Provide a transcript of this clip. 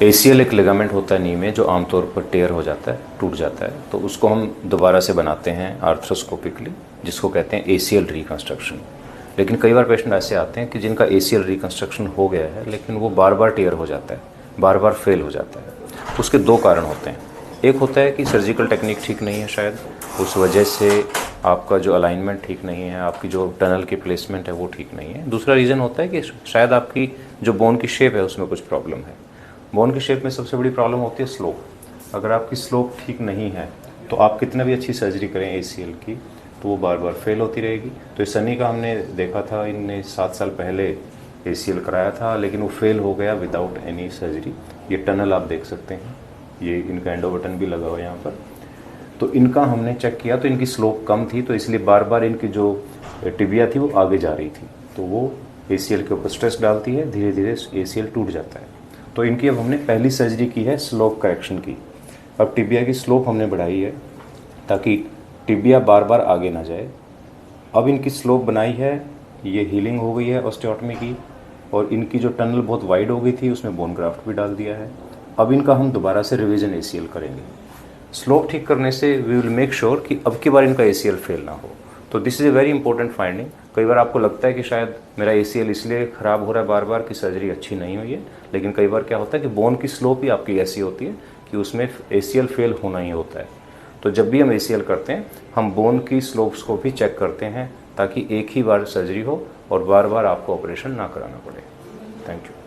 ACL एक ligament होता है नी में जो आमतौर पर टेयर हो जाता है, टूट जाता है, तो उसको हम दोबारा से बनाते हैं आर्थ्रोस्कोपिकली, जिसको कहते हैं ACL रिकंस्ट्रक्शन। लेकिन कई बार पेशेंट ऐसे आते हैं कि जिनका ACL रिकंस्ट्रक्शन हो गया है लेकिन वो बार बार टेयर हो जाता है, बार बार फेल हो जाता है। उसके दो कारण होते हैं। एक होता है कि सर्जिकल टेक्निक ठीक नहीं है, शायद उस वजह से आपका जो अलाइनमेंट ठीक नहीं है, आपकी जो टनल की प्लेसमेंट है वो ठीक नहीं है। दूसरा रीज़न होता है कि शायद आपकी जो बोन की शेप है उसमें कुछ प्रॉब्लम है। बोन की शेप में सबसे बड़ी प्रॉब्लम होती है स्लोप। अगर आपकी स्लोप ठीक नहीं है तो आप कितना भी अच्छी सर्जरी करें ACL की तो वो बार बार फेल होती रहेगी। तो इस सनी का हमने देखा था, इनने 7 साल पहले ACL कराया था लेकिन वो फेल हो गया विदाउट एनी सर्जरी। ये टनल आप देख सकते हैं, ये इनका एंडो बटन भी लगा हुआ है यहाँ पर। तो इनका हमने चेक किया तो इनकी स्लोप कम थी, तो इसलिए बार बार इनकी जो टिबिया थी वो आगे जा रही थी, तो वो ACL के ऊपर स्ट्रेस डालती है, धीरे धीरे ACL टूट जाता है। तो इनकी अब हमने पहली सर्जरी की है स्लोप करेक्शन की। अब टिबिया की स्लोप हमने बढ़ाई है ताकि टिबिया बार बार आगे ना जाए। अब इनकी स्लोप बनाई है, ये हीलिंग हो गई है ऑस्टियोटमी की, और इनकी जो टनल बहुत वाइड हो गई थी उसमें बोन ग्राफ्ट भी डाल दिया है। अब इनका हम दोबारा से रिवीजन ACL करेंगे। स्लोप ठीक करने से वी विल मेक श्योर कि अब की बार इनका ACL फेल ना हो। तो this is a very important finding. कई बार आपको लगता है कि शायद मेरा ACL इसलिए ख़राब हो रहा है बार बार कि सर्जरी अच्छी नहीं हुई है, लेकिन कई बार क्या होता है कि बोन की स्लोप ही आपकी ऐसी होती है कि उसमें ACL फेल होना ही होता है। तो जब भी हम ACL करते हैं हम बोन की स्लोप्स को भी चेक करते हैं ताकि एक ही बार सर्जरी हो और बार बार आपको ऑपरेशन ना कराना पड़े। Thank you.